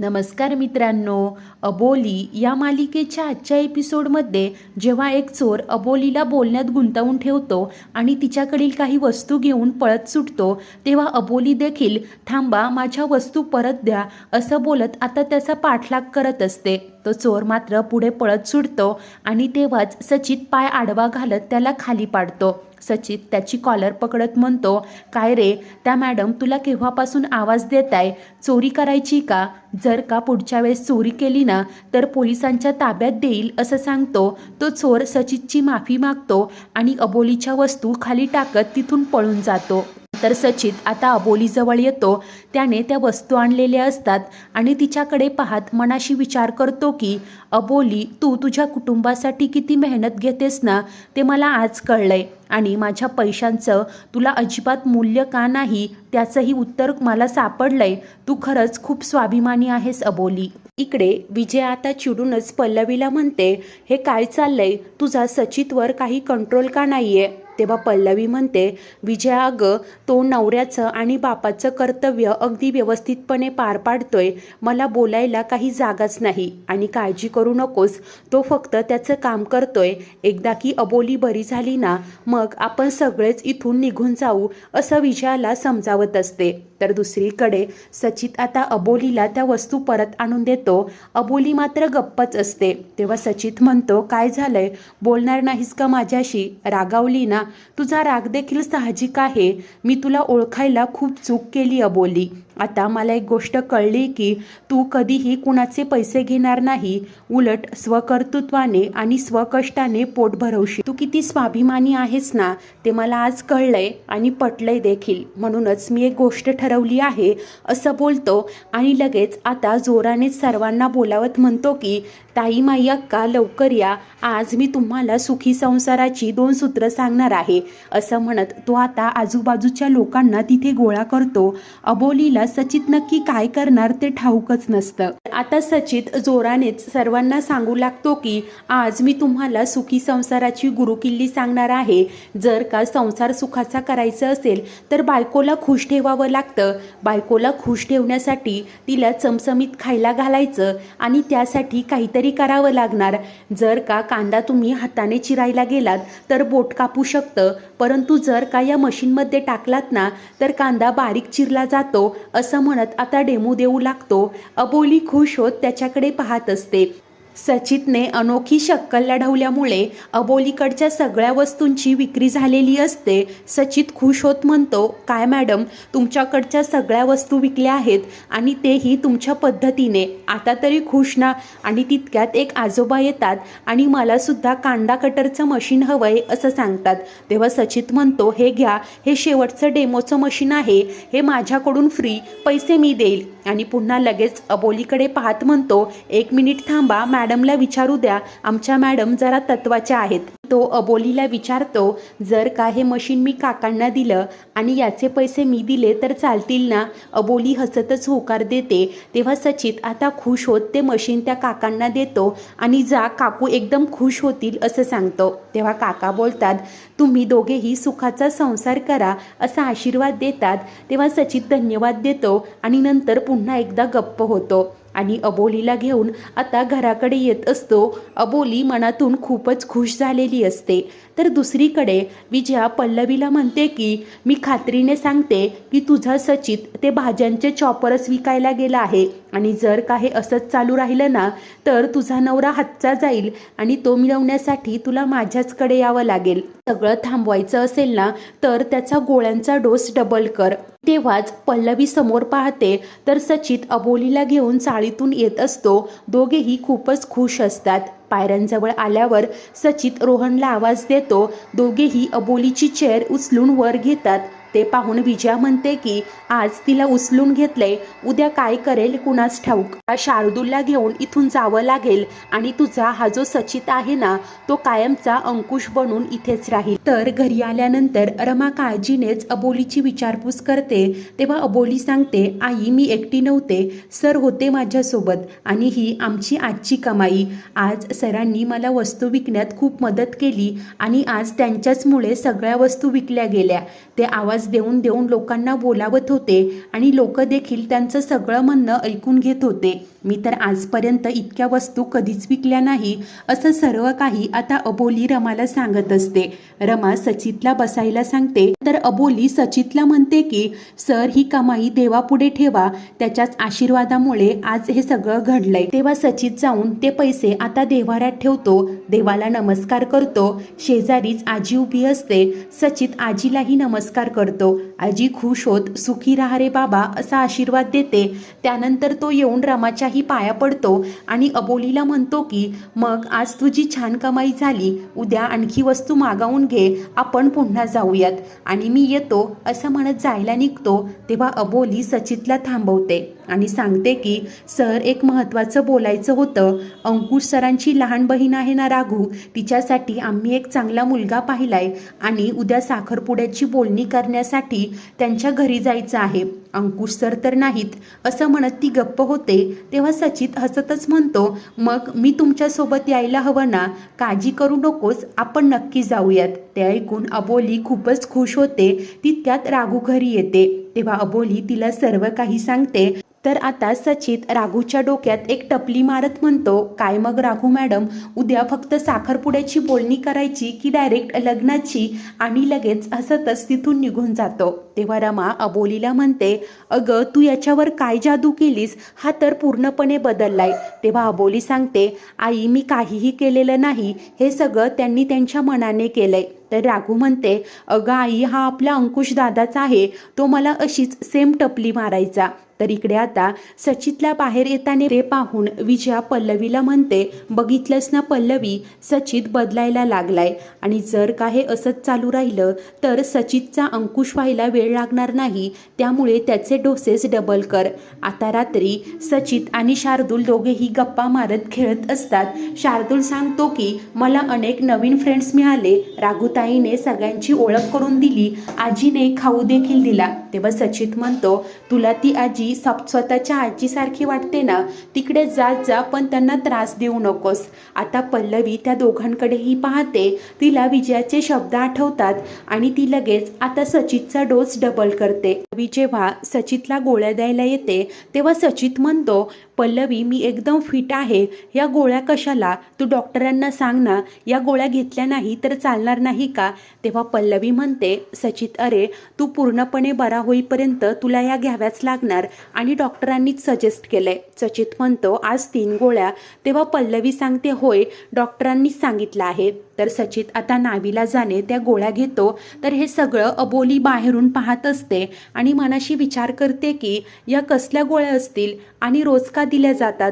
नमस्कार मित्रांनो, अबोली या मालिकेच्या आजच्या एपिसोडमध्ये जेव्हा एक चोर अबोलीला बोलण्यात गुंतवून ठेवतो आणि तिच्याकडील काही वस्तू घेऊन पळत सुटतो, तेव्हा अबोली देखील थांबा, माझ्या वस्तू परत द्या असं बोलत आता त्याचा पाठलाग करत असते. तो चोर मात्र पुढे पळत सुटतो आणि तेव्हाच सचित पाय आडवा घालत त्याला खाली पाडतो. सचित त्याची कॉलर पकडत म्हणतो, काय रे त्या मॅडम, तुला केव्हापासून आवाज देत आहे? चोरी करायची का? जर का पुढच्या वेळेस चोरी केली ना तर पोलिसांच्या ताब्यात देईल असं सांगतो. तो चोर सचितची माफी मागतो आणि अबोलीच्या वस्तू खाली टाकत तिथून पळून जातो. तर सचित आता अबोलीजवळ येतो. त्याने त्या वस्तू आणलेल्या असतात आणि तिच्याकडे पाहत मनाशी विचार करतो की अबोली, तू तुझ्या कुटुंबासाठी किती मेहनत घेतेस ना ते मला आज कळलंय आणि माझ्या पैशांचं तुला अजिबात मूल्य का नाही त्याचंही उत्तर मला सापडलंय. तू खरंच खूप स्वाभिमानी आहेस अबोली. इकडे विजय आता चिडूनच पल्लवीला म्हणते, हे काय चाललंय? तुझा सचितवर काही कंट्रोल का नाहीये? तेव्हा पल्लवी म्हणते, विजया अगं, तो नवऱ्याचं आणि बापाचं कर्तव्य अगदी व्यवस्थितपणे पार पाडतोय. मला बोलायला काही जागाच नाही आणि काळजी करू नकोस, तो फक्त त्याचं काम करतोय. एकदा की अबोली बरी झाली ना मग आपण सगळेच इथून निघून जाऊ असं विजयाला समजावत असते. तर दुसरीकडे सचित आता अबोलीला त्या वस्तू परत आणून देतो. अबोली मात्र गप्पच असते. तेव्हा सचित म्हणतो, काय झालंय? बोलणार नाहीस का माझ्याशी? रागावली ना? तुझा राग देखील साहजिक आहे. मी तुला ओळखायला खूप चूक केली अबोली. आता मला एक गोष्ट कळली की तू कधीही कुणाचे पैसे घेणार नाही, उलट स्वकर्तृत्वाने आणि स्वकष्टाने पोट भरवशील. तू किती स्वाभिमानी आहेस ना ते मला आज कळलंय आणि पटलंय देखील. म्हणूनच मी एक गोष्ट ठरवली आहे असं बोलतो आणि लगेच आता जोराने सर्वांना बोलावत म्हणतो की ताई, माई, अक्का, लवकर या. आज मी तुम्हाला सुखी संसाराची 2 सूत्र सांगणार आहे. असं म्हणत तो आता आजूबाजूच्या लोकांना तिथे गोळा करतो. अबोलीला सचित नक्की काय करणार ते ठाऊकच नसतं. आता सचित जोरानेच सर्वांना सांगू लागतो की आज मी तुम्हाला सुखी संसाराची गुरुकिल्ली सांगणार आहे. जर का संसार सुखाचा करायचा असेल तर बायकोला खुश ठेवावं लागतं. बायकोला खुश ठेवण्यासाठी तिला चमचमीत खायला घालायचं आणि त्यासाठी काहीतरी करावं लागणार. जर का कांदा तुम्ही हाताने चिरायला गेलात तर बोट कापू शकतं, परंतु जर का या मशीनमध्ये टाकलात ना तर कांदा बारीक चिरला जातो असं म्हणत आता डेमो देऊ लागतो. अबोली खुश होत त्याच्याकडे पाहत असते. सचितने अनोखी शक्कल लढवल्यामुळे अबोलीकडच्या सगळ्या वस्तूंची विक्री झालेली असते. सचित खुश होत म्हणतो, काय मॅडम, तुमच्याकडच्या सगळ्या वस्तू विकल्या आहेत आणि तेही तुमच्या पद्धतीने. आता तरी खुश ना? आणि तितक्यात एक आजोबा येतात आणि मला सुद्धा कांदा कटरचं मशीन हवंय असं सांगतात. तेव्हा सचित म्हणतो, हे घ्या, हे शेवटचं डेमोचं मशीन आहे, हे माझ्याकडून फ्री, पैसे मी देईल. आणि पुन्हा लगेच अबोलीकडे पाहत म्हणतो, 1 मिनिट थांबा, मॅडमला विचारू द्या. आमच्या मॅडम जरा तत्वाच्या आहेत. तो अबोलीला विचारतो, जर का हे मशीन मी काकांना दिलं आणि याचे पैसे मी दिले तर चालतील ना? अबोली हसतच होकार देते. तेव्हा सचित आता खुश होत ते मशीन त्या काकांना देतो आणि जा, काकू एकदम खुश होतील असं सांगतो. तेव्हा काका बोलतात, तुम्ही दोघेही सुखाचा संसार करा असा आशीर्वाद देतात. तेव्हा सचित धन्यवाद देतो आणि नंतर पुन्हा एकदा गप्प होतो आणि अबोलीला घेऊन आता घराकडे येत असतो. अबोली मनातून खूपच खुश झालेली असते. तर दुसरीकडे विजया पल्लवीला म्हणते की मी खात्रीने सांगते की तुझा सचित ते भाज्यांचे चॉपरच विकायला गेला आहे आणि जर का हे असंच चालू राहिलं ना तर तुझा नवरा हातचा जाईल आणि तो मिळवण्यासाठी तुला माझ्याचकडे यावं लागेल. सगळं थांबवायचं असेल ना तर त्याचा गोळ्यांचा डोस डबल कर. तेव्हाच पल्लवी समोर पाहते तर सचित अबोलीला घेऊन चाळीतून येत असतो. दोघेही खूपच खुश असतात. पायऱ्यांजवळ आल्यावर सचित रोहनला आवाज देतो. दोघेही अबोलीची चेअर उचलून वर घेतात. ते पाहून विजया म्हणते की आज तिला उचलून घेतलंय, उद्या काय करेल कुणास ठाऊक. शार्दूलला घेऊन इथून जावं लागेल आणि तुझा हा जो सचित आहे ना तो कायमचा अंकुश बनून इथेच राहील. तर घरी आल्यानंतर रमा काळजीनेच अबोलीची विचारपूस करते. तेव्हा अबोली सांगते, आई मी एकटी नव्हते, सर होते माझ्यासोबत आणि ही आमची आजची कमाई. आज सरांनी मला वस्तू विकण्यात खूप मदत केली आणि आज त्यांच्याचमुळे सगळ्या वस्तू विकल्या गेल्या. ते आवाज देऊन देऊन लोकांना बोलावत होते आणि लोक देखील त्यांचं सगळं म्हणणं ऐकून घेत होते. मी तर आजपर्यंत इतक्या वस्तू कधीच विकल्या नाही असं सर्व काही आता अबोली रमाला सांगत असते. रमा सचितला बसायला सांगते तर अबोली सचितला म्हणते की सर ही कमाई देवापुढे ठेवा, त्याच्याच आशीर्वादामुळे आज हे सगळं घडलंय. तेव्हा सचित जाऊन ते पैसे आता देव्हाऱ्यात ठेवतो, देवाला नमस्कार करतो. शेजारीच आजी उभी असते. सचित आजीलाही नमस्कार करतो. आजी खुश होत सुखी राहा रे बाबा असा आशीर्वाद देते. त्यानंतर तो येऊन रमाच्याही पाया पडतो आणि अबोलीला म्हणतो की मग आज तुझी छान कमाई झाली, उद्या आणखी वस्तू मागवून घे, आपण पुन्हा जाऊयात आणि मी येतो असं म्हणत जायला निघतो. तेव्हा अबोली सचितला थांबवते आणि सांगते की सर एक महत्त्वाचं बोलायचं होतं. अंकुश सरांची लहान बहीण आहे ना राघू, तिच्यासाठी आम्ही एक चांगला मुलगा पाहिलाय आणि उद्या साखरपुड्याची बोलणी करण्यासाठी त्यांच्या घरी जायचं आहे. अंकुश सर तर नाहीत असं म्हणत ती गप्प होते. तेव्हा सचित हसतच म्हणतो मग मी तुमच्यासोबत यायला हवं ना, काळजी करू नकोस, आपण नक्की जाऊयात. ते ऐकून अबोली खूपच खुश होते. तितक्यात राघू घरी येते. तेव्हा अबोली तिला सर्व काही सांगते. तर आता सचित राघूच्या डोक्यात एक टपली मारत म्हणतो काय मग राघू मॅडम, उद्या फक्त साखरपुड्याची बोलणी करायची की डायरेक्ट लग्नाची, आणि लगेच हसतच तिथून निघून जातो. तेव्हा रमा अबोलीला म्हणते अगं तू याच्यावर काय जादू केलीस, हा तर पूर्णपणे बदललाय. तेव्हा अबोली सांगते आई मी काहीही केलेलं नाही, हे सगळं त्यांनी त्यांच्या मनाने केलंय. तर राघू म्हणते अगं आई हा आपला अंकुश दादाचा आहे, तो मला अशीच सेम टपली मारायचा. तर इकडे आता सचितला बाहेर येताना ते पाहून विजया पल्लवीला म्हणते बघितलंस ना पल्लवी, सचित बदलायला लागलाय आणि जर का हे असंच चालू राहिलं तर सचितचा अंकुश व्हायला वेळ लागणार नाही, त्यामुळे त्याचे डोसेस डबल कर. आता रात्री सचित आणि शार्दूल दोघेही गप्पा मारत खेळत असतात. शार्दूल सांगतो की मला अनेक नवीन फ्रेंड्स मिळाले, राघूताईने सगळ्यांची ओळख करून दिली, आजीने खाऊ देखील दिला. तेव्हा सचित म्हणतो तुला ती आजी स्वतःच्या आजीसारखी वाटते ना, तिकडे जात जा पण त्यांना त्रास देऊ नकोस. आता पल्लवी त्या दोघांकडेही पाहते. तिला विजयाचे शब्द आठवतात आणि ती लगेच आता सचितचा डोस डबल करते. जेव्हा सचितला गोळ्या द्यायला येते तेव्हा सचित म्हणतो पल्लवी मी एकदम फिट आहे, या गोळ्या कशाला, तू डॉक्टरांना सांग ना, या गोळ्या घेतल्या नाही तर चालणार नाही का. तेव्हा पल्लवी म्हणते सचित अरे तू पूर्णपणे बरा होईपर्यंत तुला या घ्याव्याच लागणार आणि डॉक्टरांनीच सजेस्ट केलंय. सचित म्हणतो आज 3 गोळ्या. तेव्हा पल्लवी सांगते होय डॉक्टरांनीच सांगितलं आहे. तर सचित आता नावीला जाणे त्या गोळ्या घेतो. तर हे सगळं अबोली बाहेरून पाहत असते आणि मनाशी विचार करते की या कसल्या गोळ्या असतील आणि रोज का दिल्या जातात.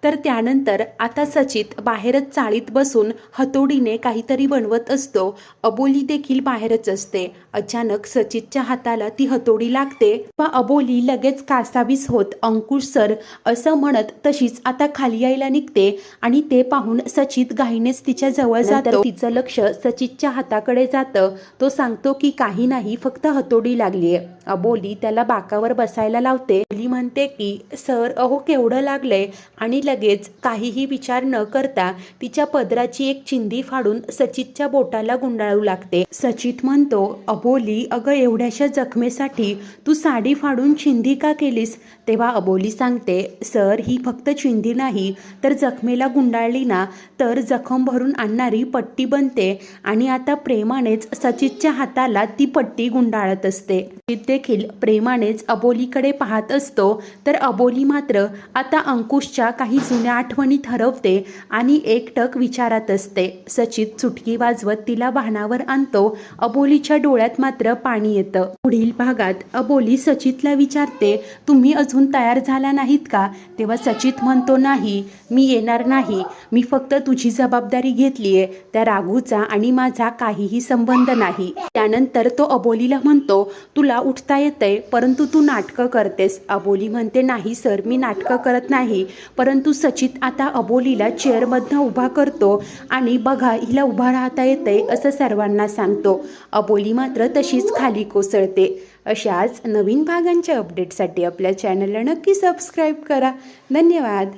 तर त्यानंतर आता सचित बाहेरच चाळीत बसून हतोडीने काहीतरी बनवत असतो. अबोली देखील बाहेरच असते. अचानक सचितच्या हाताला ती हतोडी लागते व अबोली लगेच कासावीस होत अंकुश सर असं म्हणत तशीच आता खाली यायला निघते आणि ते पाहून सचित घाईनेच तिच्या जवळ जातो. तिचं लक्ष सचितच्या हाताकडे जातं. तो सांगतो की काही नाही, फक्त हतोडी लागलीये. अबोली त्याला बाकावर बसायला लावते. अबोली म्हणते की सर अहो केवढं लागलंय, आणि लगेच काहीही विचार न करता तिच्या पदराची एक चिंधी फाडून सचितच्या बोटाला गुंडाळू लागते. सचित म्हणतो अबोली अगं एवढ्याशा जखमेसाठी तू साडी फाडून चिंधी का केलीस. तेव्हा अबोली सांगते सर ही फक्त चिंधी नाही तर जखमेला गुंडाळली ना तर जखम भरून आणणारी पट्टी बनते, आणि आता प्रेमानेच सचितच्या हाताला ती पट्टी गुंडाळत असते. सचित देखील प्रेमानेच अबोलीकडे पाहत असतो. तर अबोली मात्र आता अंकुशच्या काही जुन्या आठवणीत हरवते आणि एकटक विचारात असते. सचित चुटकी वाजवत तिला भानावर आणतो. अबोलीच्या डोळ्यात मात्र पाणी येतं. पुढील भागात अबोली सचितला विचारते तुम्ही अजून तयार झाला नाहीत का. तेव्हा सचित म्हणतो नाही मी येणार नाही, मी फक्त तुझी जबाबदारी घेतलीये, त्या राघूचा आणि माझा काहीही संबंध नाही. त्यानंतर तो अबोलीला म्हणतो तुला उठता येतंय परंतु तू नाटकं करतेस. अबोली म्हणते नाही सर मी नाटकं करत नाही. परंतु सचित आता अबोलीला चेअरमधनं उभा करतो आणि बघा हिला उभा राहता येतंय असं सर्वांना सांगतो. अबोली मात्र तशीच खाली कोसळते. अशाच नवीन भागांच्या अपडेटसाठी आपल्या चॅनलला नक्की सबस्क्राईब करा. धन्यवाद.